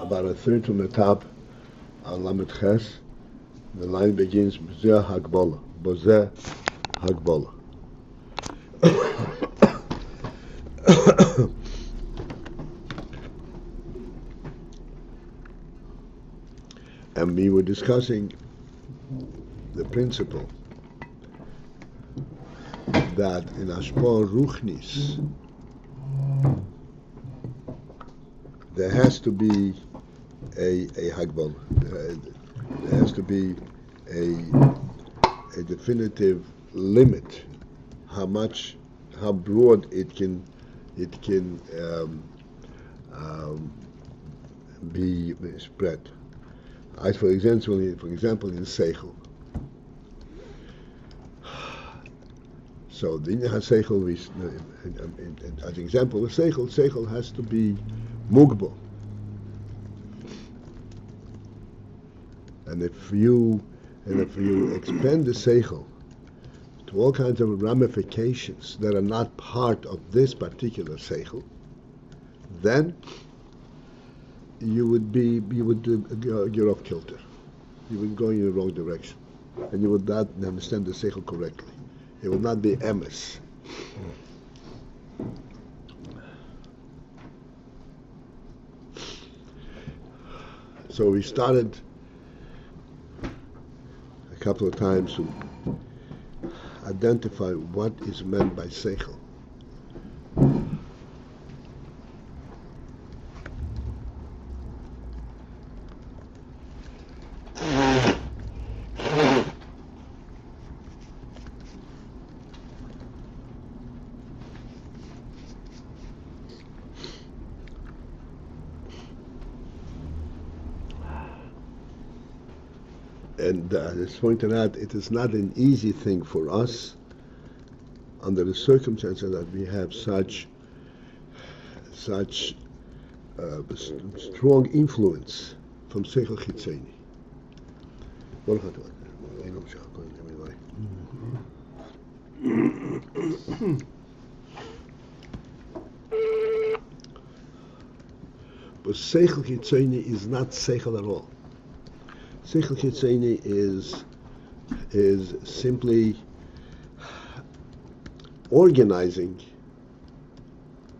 About a third from the top on Lamed Ches, the line begins Bozeh Hagbola. Bozeh Hagbola. And we were discussing the principle that in Ashpor Ruchnis there has to be a Hagbal. There has to be a definitive limit how broad it can be spread. As for example, in Seichel. So the Seichel, as example, Seichel has to be mugbal. And if you expand the Seichel to all kinds of ramifications that are not part of this particular Seichel, then you would get off kilter. You would go in the wrong direction, and you would not understand the Seichel correctly. It would not be emes. So we started a couple of times to identify what is meant by Seichel. And as pointed out, it is not an easy thing for us under the circumstances that we have such strong influence from Seichel Chitzeni. But Seichel Chitzeni is not Seichel at all. Seichel Chitzeni is simply organizing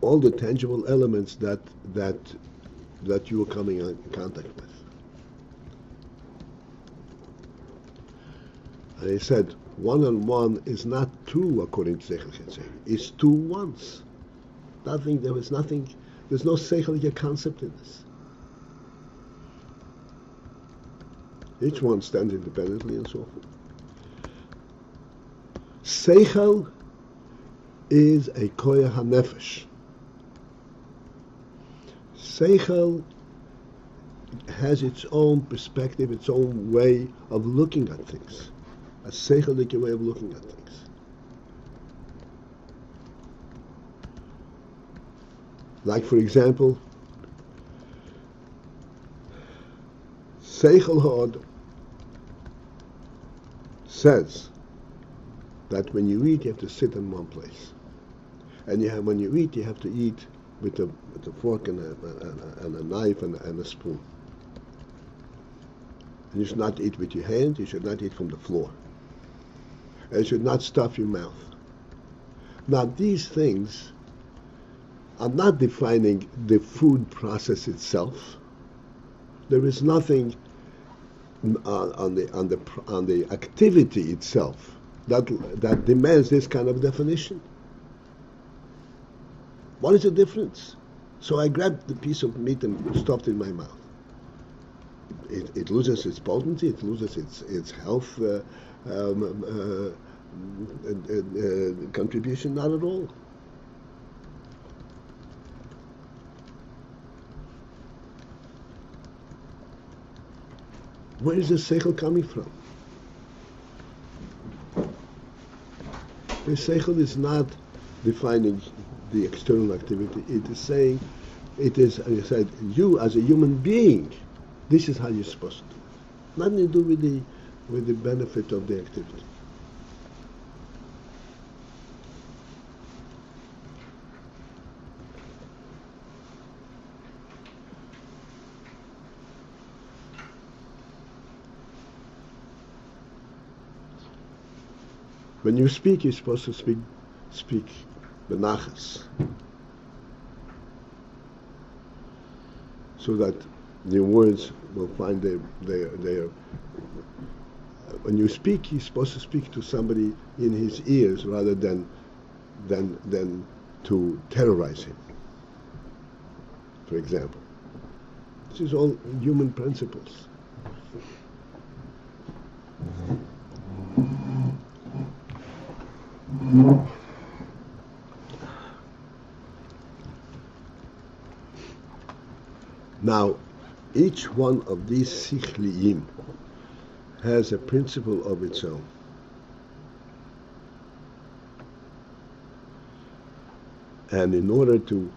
all the tangible elements that you are coming in contact with. And he said, 1 and 1 is not 2 according to Seichel Chitzeni. It's 2 ones. There's no Seichel concept in this. Each one stands independently and so forth. Seichel is a koyach hanefesh. Seichel has its own perspective, its own way of looking at things. A seichelic way of looking at things. Like, for example, Seichel Hod says that when you eat, you have to sit in one place, and when you eat, you have to eat with a fork and a knife and a spoon. And you should not eat with your hand. You should not eat from the floor. And you should not stuff your mouth. Now, these things are not defining the food process itself. There is nothing on the activity itself that demands this kind of definition. What is the difference? So I grabbed the piece of meat and stuffed it in my mouth. It loses its potency. It loses its health contribution? Not at all. Where is the seichel coming from? The seichel is not defining the external activity. It is saying, it is, as I said, you as a human being, this is how you're supposed to do it. Nothing to do with the benefit of the activity. When you speak, you're supposed to speak benachas, so that your words will find their. When you speak, you're supposed to speak to somebody in his ears rather than to terrorize him. For example, this is all human principles. Now, each one of these sichliyim has a principle of its own. And in order to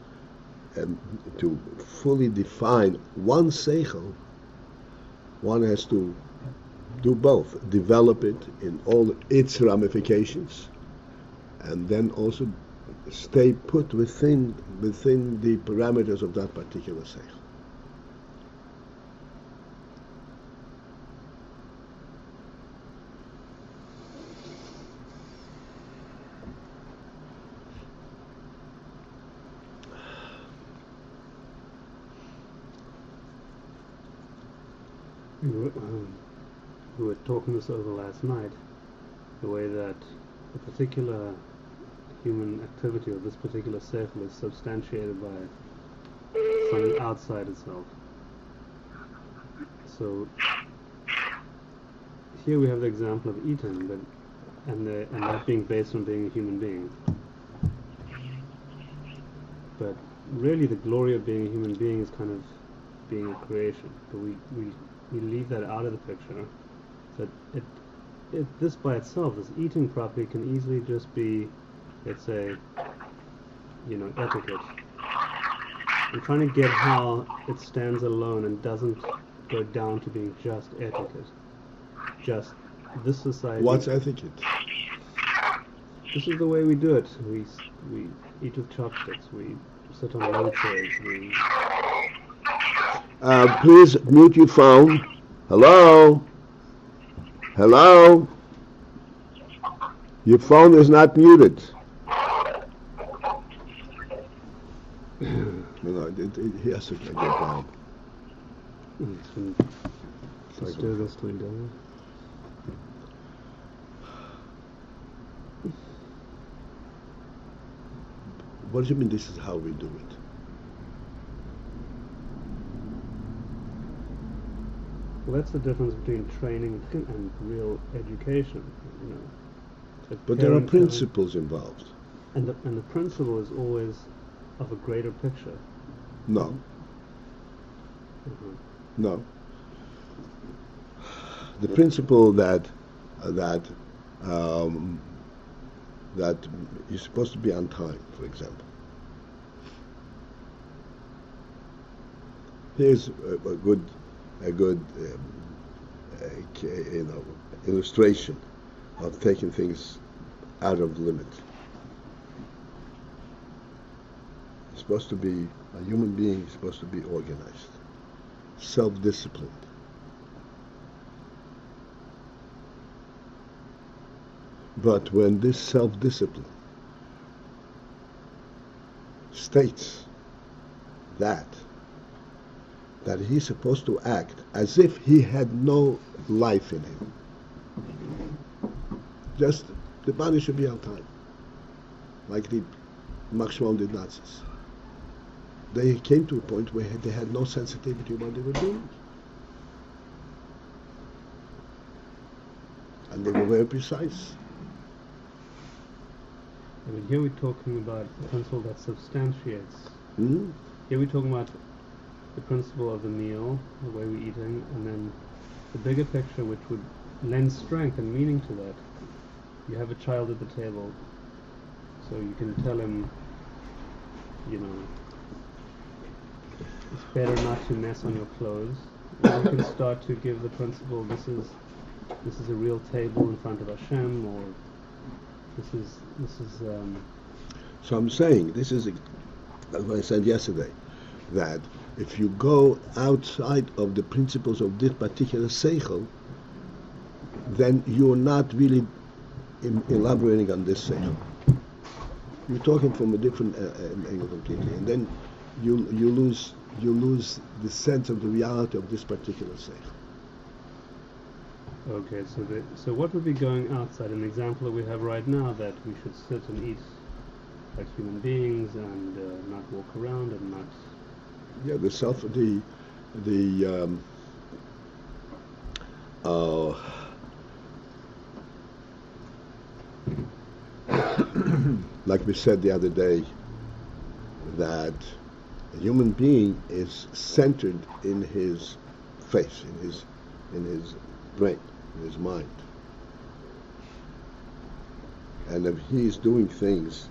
fully define one seichel, one has to do both, develop it in all its ramifications, and then also stay put within the parameters of that particular seichel. We were talking this over last night, the way that a particular human activity or this particular seichel is substantiated by something outside itself. So here we have the example of eating, and that being based on being a human being. But really the glory of being a human being is kind of being a creation. But we leave that out of the picture. That this by itself, this eating property, can easily just be, let's say, etiquette. I'm trying to get how it stands alone and doesn't go down to being just etiquette. Just this society. What's etiquette? This is the way we do it. We eat with chopsticks. We sit on low chairs. Please mute your phone. Hello? Hello? Your phone is not muted. No, he has to get down. What do you mean this is how we do it? Well, that's the difference between training and real education, But there are principles involved. And the principle is always of a greater picture. No. No. The principle that you're supposed to be on time, for example. Here's a good illustration of taking things out of limit. It's supposed to be, a human being is supposed to be organized, self-disciplined. But when this self-discipline states that he's supposed to act as if he had no life in him, just the body should be on time, like the Machshmon did Nazis. They came to a point where they had no sensitivity to what they were doing, and they were very precise. But here we're talking about a principle that substantiates. Hmm? Here we're talking about the principle of the meal, the way we're eating, and then the bigger picture which would lend strength and meaning to that. You have a child at the table, so you can tell him, you know, it's better not to mess on your clothes. And you can start to give the principle, this is a real table in front of Hashem, or this is So I'm saying, this is what I said yesterday, that if you go outside of the principles of this particular seichel, then you're not really elaborating on this seichel. You're talking from a different angle completely, and then you lose the sense of the reality of this particular seichel. Okay, so what would be going outside? An example that we have right now, that we should sit and eat like human beings and not walk around and not. Yeah, like we said the other day, that a human being is centered in his face, in his brain, in his mind. And if he's doing things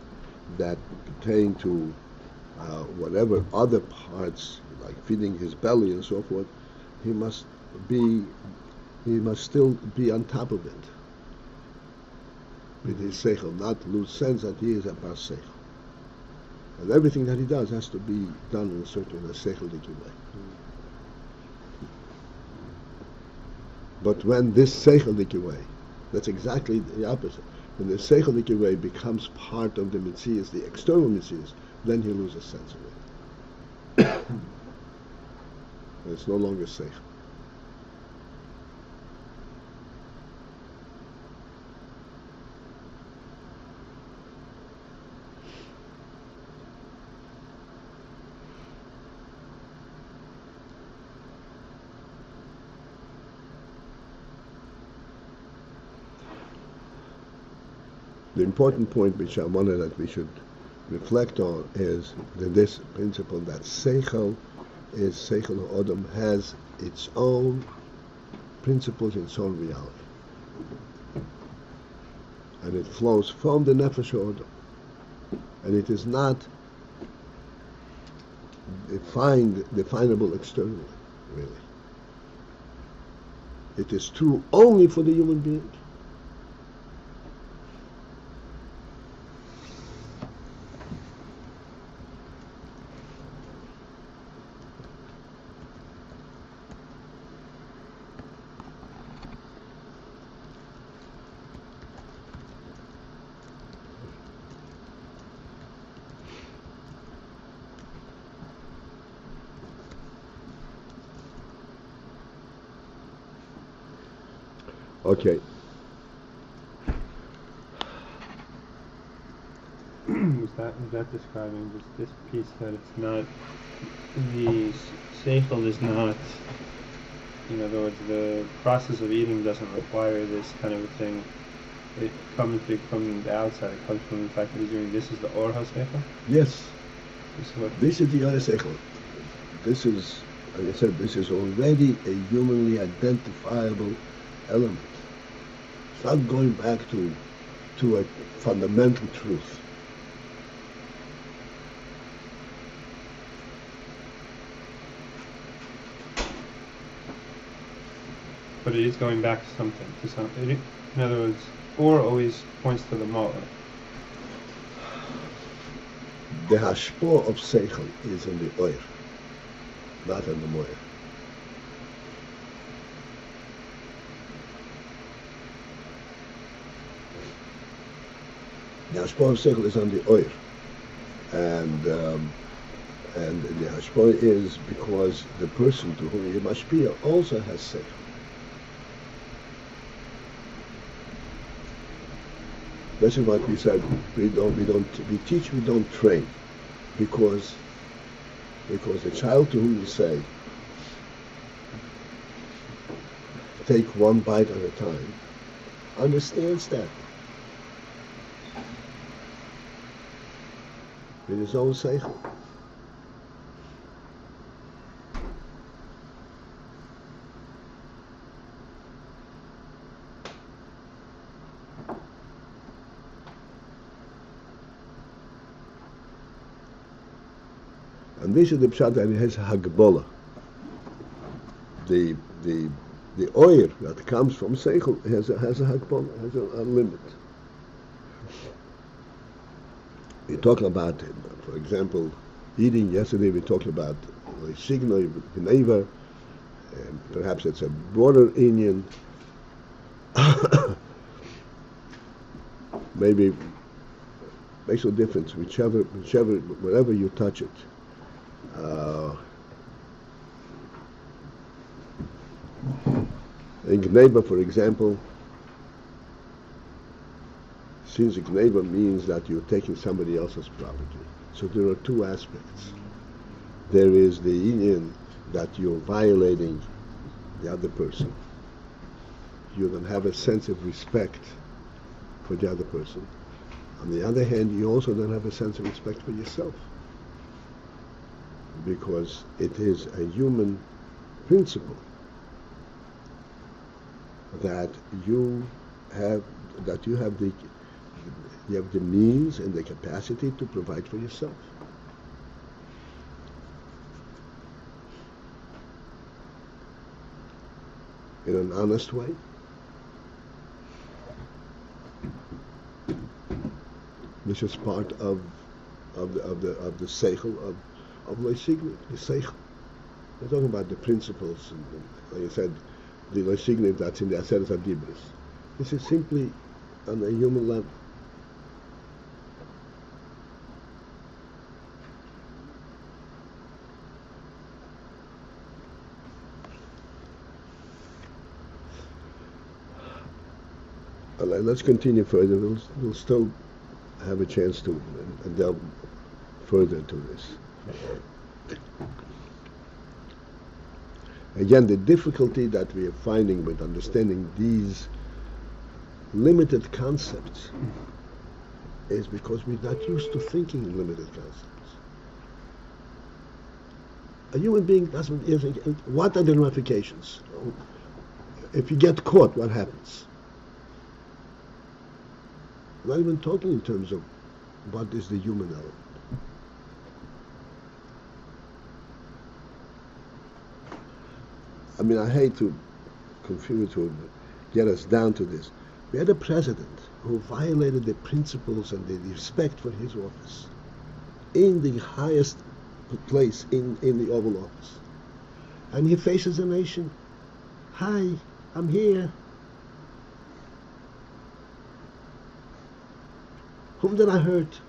that pertain to whatever other parts, like feeding his belly and so forth, he must still be on top of it with his seichel, not lose sense that he is a bar seichel. And everything that he does has to be done in a seichelic way. But when this seichelic way, that's exactly the opposite. When the seichelic way becomes part of the mitzias, the external mitzias, then he loses sense of it. And it's no longer seichel. The important point which I wanted that we should reflect on is that this principle that Seichel Odom has its own principles, its own reality. And it flows from the Nefesh Odom. And it is not definable externally, really. It is true only for the human being. Okay. Is that describing this piece that it's not, the seichel is not, in other words, the process of eating doesn't require this kind of a thing. It comes from the outside. It comes from the fact that he's doing this is the or ha-seichel? Yes. This is the other seichel. This is, like I said, this is already a humanly identifiable element. It's not going back to a fundamental truth. But it is going back to something. In other words, or always points to the molar. The hashpah of seichel is in the oir, not in the moir. The hashpah of seichel is on the oir, and the hashpah is because the person to whom you mashpia also has seichel. This is what we said. We teach, we don't train, because the child to whom you say, take one bite at a time, understands that. with his own seichel. And this is the pshat that it has hagbola. The oil that comes from seichel has a hagbola, has a limit. We talk about, for example, eating. Yesterday we talked about signal neighbor. Perhaps it's a broader Indian. Maybe makes no difference. Wherever you touch it. In Gneba, for example, since Gneba means that you're taking somebody else's property, so there are two aspects. There is the union that you're violating the other person. You don't have a sense of respect for the other person. On the other hand, you also don't have a sense of respect for yourself, because it is a human principle that you have the means and the capacity to provide for yourself. In an honest way. This is part of the seichel of Loisignet, the seichel. We're talking about the principles, and like I said, the Loisignet that's in the Aseret HaDibros. This is simply on a human level. Let's continue further. We'll still have a chance to delve further to this. Again, the difficulty that we are finding with understanding these limited concepts is because we're not used to thinking in limited concepts. A human being doesn't think, what are the ramifications? If you get caught, what happens? I'm not even talking in terms of what is the human element. I mean, I hate to confuse, to get us down to this. We had a president who violated the principles and the respect for his office in the highest place in the Oval Office. And he faces a nation. Hi, I'm here. Whom did I hurt?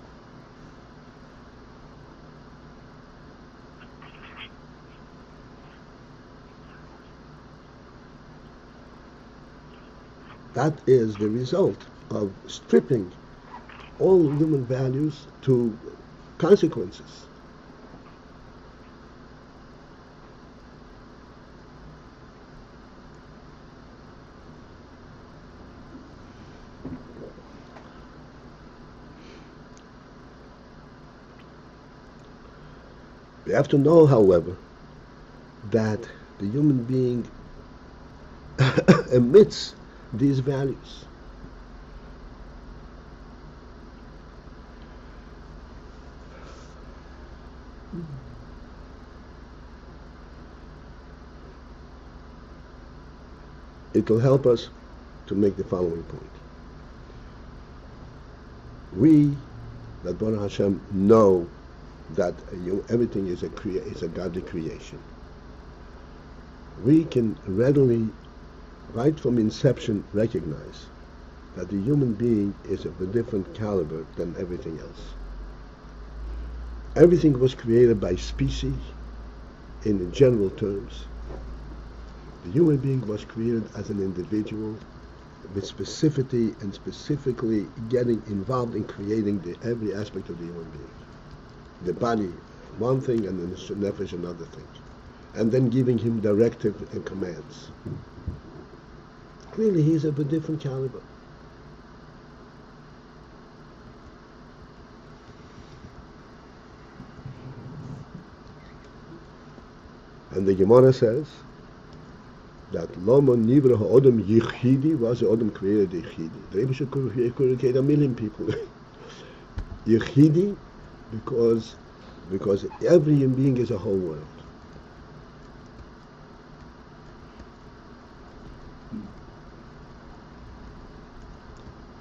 That is the result of stripping all human values to consequences. We have to know, however, that the human being emits these values. It will help us to make the following point. We, that Baruch Hashem, know that everything is a godly creation. We can readily, right from inception, recognize that the human being is of a different caliber than everything else. Everything was created by species in general terms. The human being was created as an individual with specificity and specifically getting involved in creating every aspect of the human being. The body, one thing, and then the nefesh, another thing. And then giving him directive and commands. Clearly, he's of a different caliber. And the Gemara says that Lama Nivra Ha'odam Yichidi was the Odom created Yichidi. The Rebbe could create a million people. Yichidi because every human being is a whole world.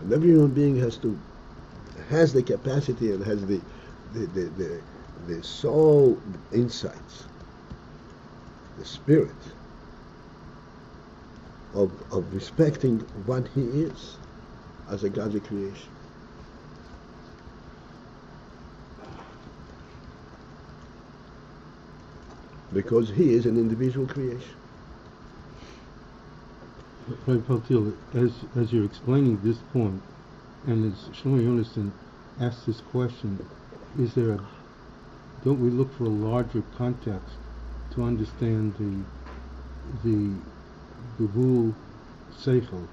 And every human being has the capacity and has the soul insights, the spirit of respecting what he is as a godly creation. Because he is an individual creation. Right, Paltiel, as you're explaining this point, and as Shlomo Yonason asked this question, don't we look for a larger context to understand the Gevul Seichel,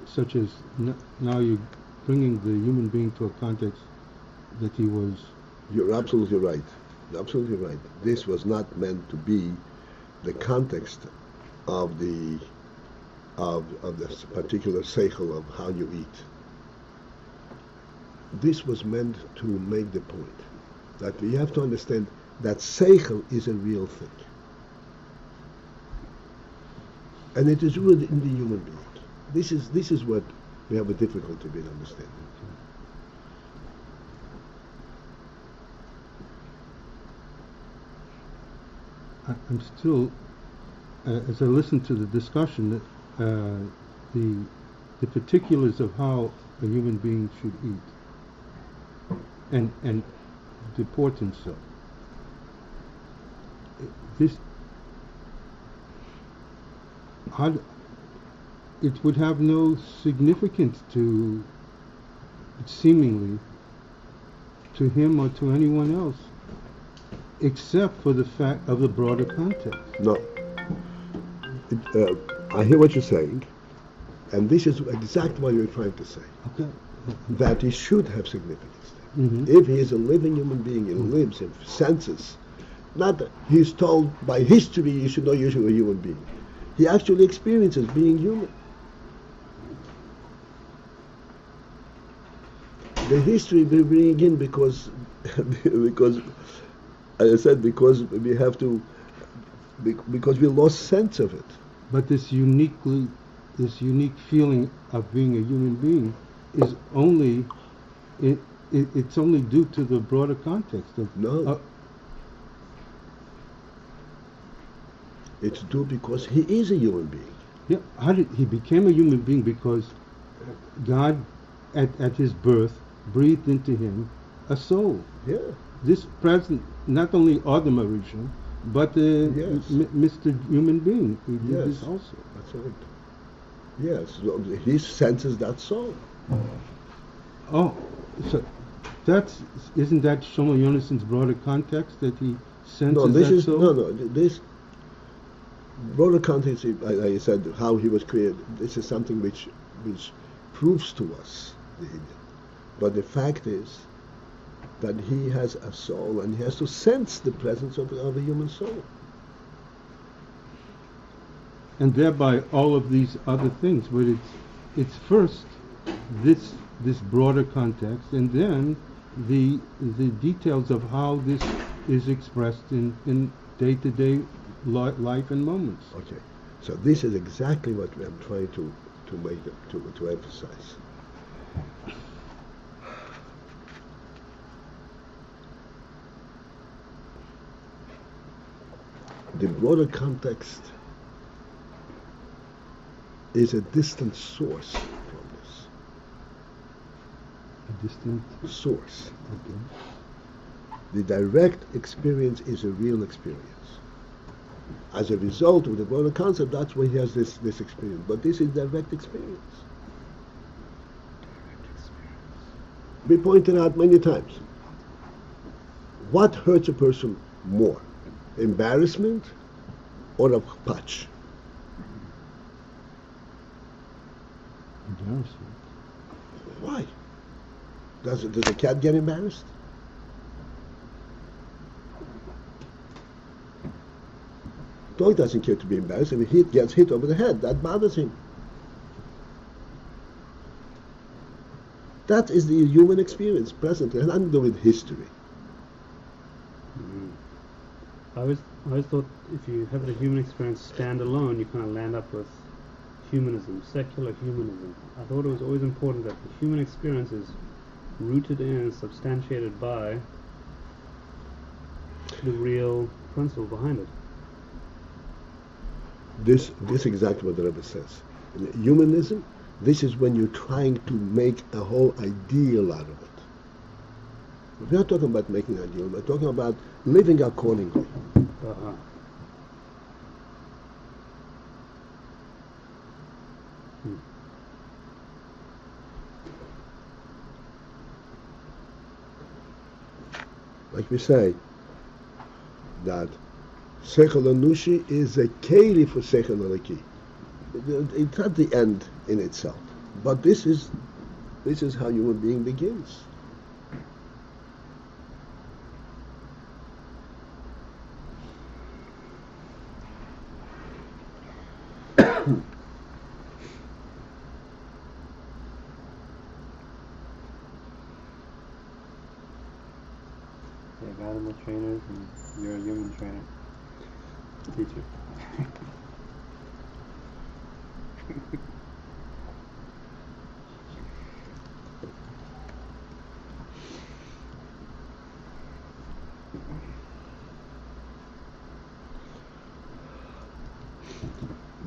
such as now you're bringing the human being to a context that he was... You're absolutely right. Absolutely right. This was not meant to be the context of this particular seichel of how you eat. This was meant to make the point that we have to understand that seichel is a real thing, and it is rooted in the human being. This is what we have a difficulty with understanding. I'm still, as I listen to the discussion, the particulars of how a human being should eat, and deport himself. It would have no significance seemingly, to him or to anyone else, except for the fact of the broader context. No. I hear what you're saying, and this is exactly what you're trying to say. Okay. That it should have significance. Mm-hmm. If he is a living human being, he lives, he senses, not that he's told by history you should know you're a human being. He actually experiences being human. The history we bring in because as I said, because we have to, because we lost sense of it. But this unique feeling of being a human being is only, it's only due to the broader context of... No. It's due because he is a human being. Yeah, he became a human being? Because God, at his birth, breathed into him a soul. Yeah. This present, not only Adam Arishon, but Mr. Human Being. He did this also. That's right. Yes, he senses that soul. Oh, so isn't that Shlomo Yonason's broader context, that he senses that soul? This broader context, like I said, how he was created, this is something which proves to us the Indian. But the fact is that he has a soul and he has to sense the presence of a human soul. And thereby all of these other things, but it's first this broader context, and then the details of how this is expressed in day-to-day life and moments. Okay, so this is exactly what I'm trying to emphasize. The broader context is a distant source from this. A distant source. Okay. The direct experience is a real experience. As a result of the broader concept, that's why he has this experience. But this is direct experience. We pointed out many times. What hurts a person more? Embarrassment or a patch? Embarrassment. Why? Does a cat get embarrassed? Dog doesn't care to be embarrassed. If he gets hit over the head, that bothers him. That is the human experience presently. It has nothing to do with history. I always thought if you have the human experience stand alone, you kind of land up with humanism, secular humanism. I thought it was always important that the human experience is rooted in and substantiated by the real principle behind it. This is exactly what the Rebbe says. In humanism, this is when you're trying to make a whole ideal out of it. We're not talking about making an ideal, we're talking about living accordingly. Uh-huh. Like we say, that Seichel Anushi is a keli for Seichel Eliki. It's not the end in itself, but this is how human being begins. They have animal trainers, and you're a human trainer. Teacher.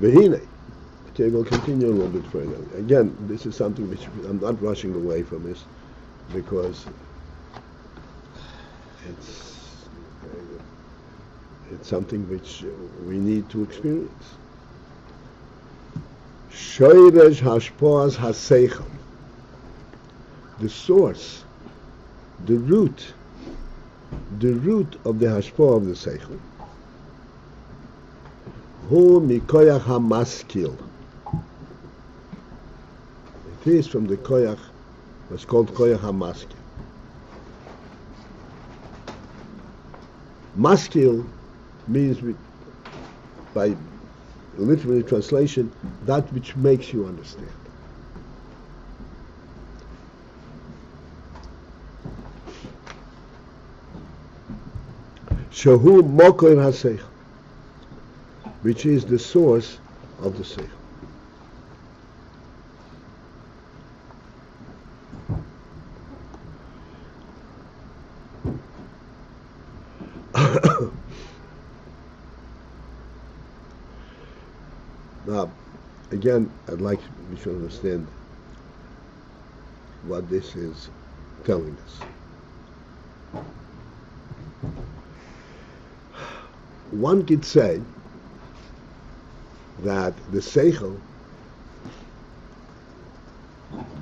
Vehine. Okay, we'll continue a little bit further. Again, this is something which I'm not rushing away from this, because it's something which we need to experience. Shoyresh hashpoas haseichel. The source, the root of the hashpoah of the seichel. Hu mikoyach hamaskil. It is from the koyach, what's called koyach hamaskil. Maskil means, by literary translation, that which makes you understand. Shahu mokor haseichel, which is the source of the seichel. Now, again, I'd like we should understand what this is telling us. One could say that the seichel,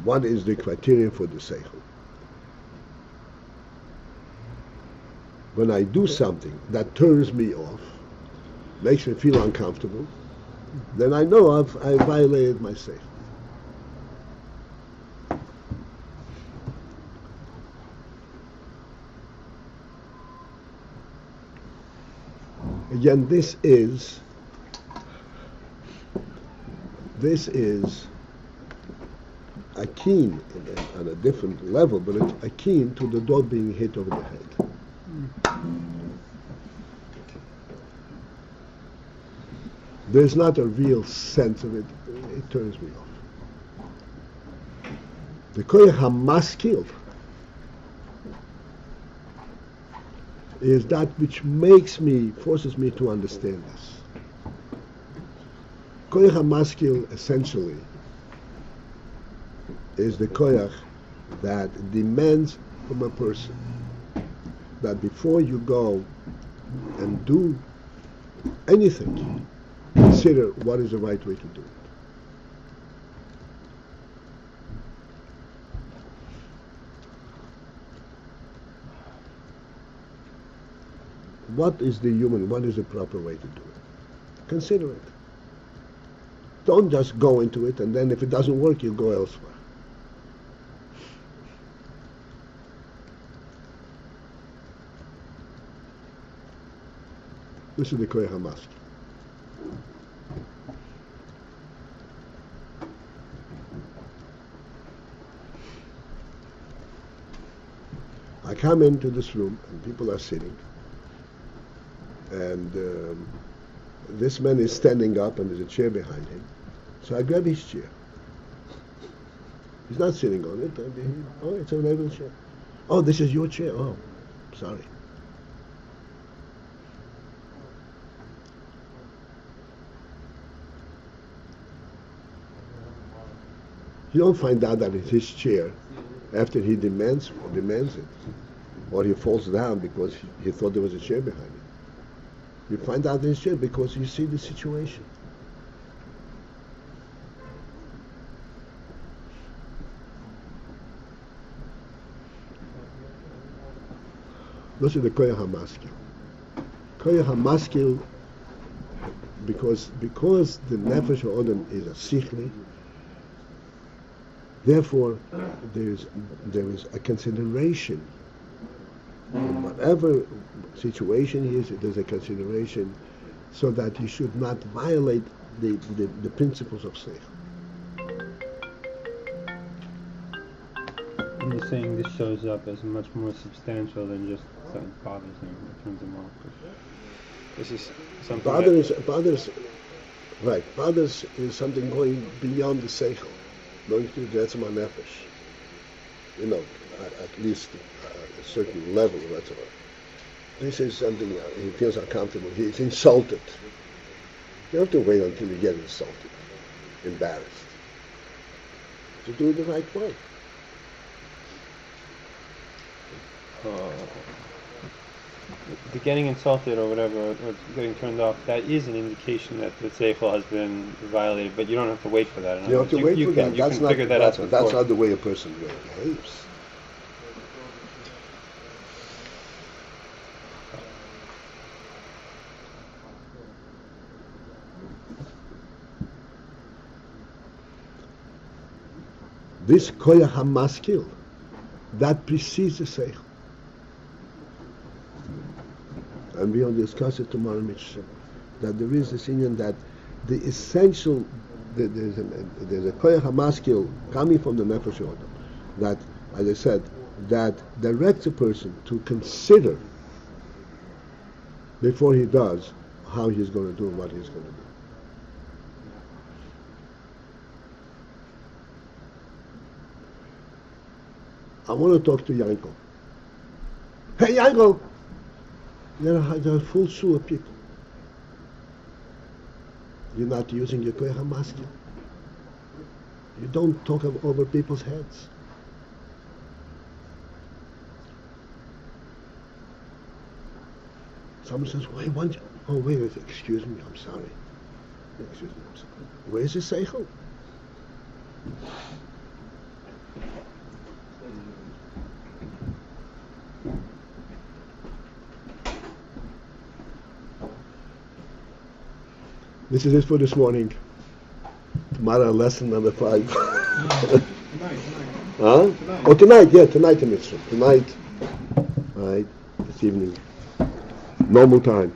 what is the criterion for the seichel? When I do something that turns me off, makes me feel uncomfortable, then I know I violated my seichel. Again, this is akin on a different level, but it's akin to the dog being hit over the head. There's not a real sense of it. It turns me off. The koyach hamaskil is that which forces me to understand this. Koyach hamaskil essentially is the koyach that demands from a person that before you go and do anything, consider what is the right way to do it. What is the proper way to do it? Consider it. Don't just go into it and then if it doesn't work, you go elsewhere. This is the koyach hamaskil. I come into this room and people are sitting, and this man is standing up and there's a chair behind him. So I grab his chair. He's not sitting on it. Oh, it's a regular chair. Oh, this is your chair. Oh, sorry. You don't find out that it's his chair after he demands it, or he falls down because he thought there was a chair behind him. You find out it's his chair because you see the situation. Those are the koyach hamaskil. Koyach hamaskil, because the nefesh ha'odam is a sichli, therefore there is a consideration. In whatever situation he is, there's a consideration so that he should not violate the principles of seichel. And you're saying this shows up as much more substantial than just something bothers him, that turns him off. This is something bothers is something going beyond the seichel, going to the etzem nefesh. You know, at least a certain level of etzem. This is something he feels uncomfortable. He's insulted. You have to wait until you get insulted, embarrassed, to do it the right way. The getting insulted or whatever, or getting turned off, that is an indication that the seichel has been violated, but you don't have to wait for that. You don't have to wait for that. You can figure that out. That's not the way a person behaves. This koyach hamaskil, that precedes the seichel. And we will discuss it tomorrow, Mitzvah, that there is this union that the essential, there's a koyach hamaskil coming from the nefesh odom, that, as I said, that directs a person to consider before he does how he's going to do and what he's going to do. I want to talk to Yankel. Hey, Yankel! There are full sewer people. You're not using your koyach hamaskil. You don't talk over people's heads. Someone says, wait, excuse me, I'm sorry. Excuse me, I'm sorry. Where's the seichel? This is it for this morning. Tomorrow, lesson number 5. Tonight. Huh? Oh, tonight, the mitzvah. Tonight, right, this evening. Normal time.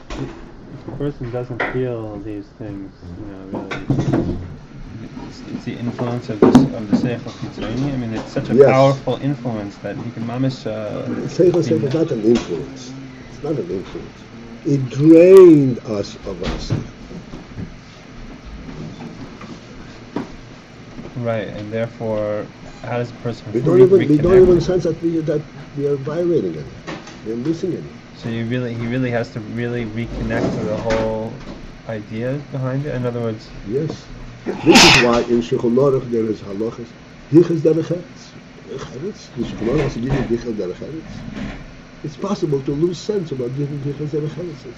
If a person doesn't feel these things, really, it's the influence of the seichel kitzoni. I mean, it's such a powerful influence that he can mamish. Seichel is not an influence. It's not an influence. It drained us of us. Right, and therefore, how does a person? We don't even sense that we are violating it. We are missing it. So he really has to really reconnect to the whole idea behind it. In other words, yes. This is why in Shulchan Aruch there is halachas. Hichas derech eretz. The Shulchan Aruch has to give you hichas derech eretz. It's possible to lose sense about giving hichas derech eretz.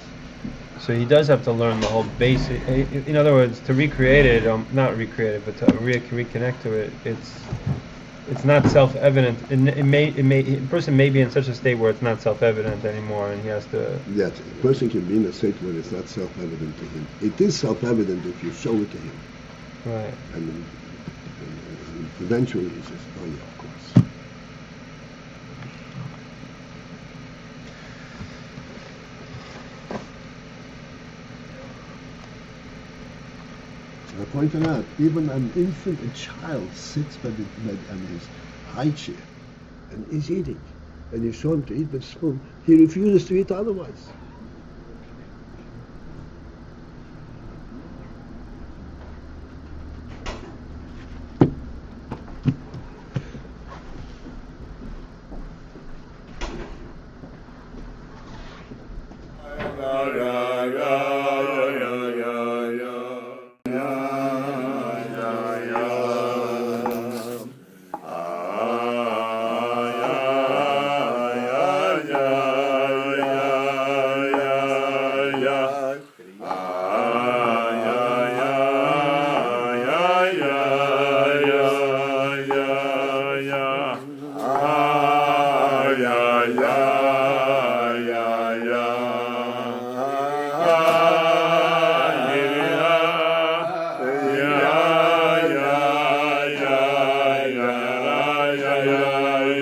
So he does have to learn the whole basic. In other words, to recreate it, not recreate it, but to reconnect to it, it's not self-evident. A person may be in such a state where it's not self-evident anymore, and he has to. Yes, a person can be in a state where it's not self-evident to him. It is self-evident if you show it to him. Right. And eventually he says, "Oh yeah, of course." I pointed out, even an infant, a child, sits on his high chair and is eating. And you show him to eat with a spoon. He refuses to eat otherwise.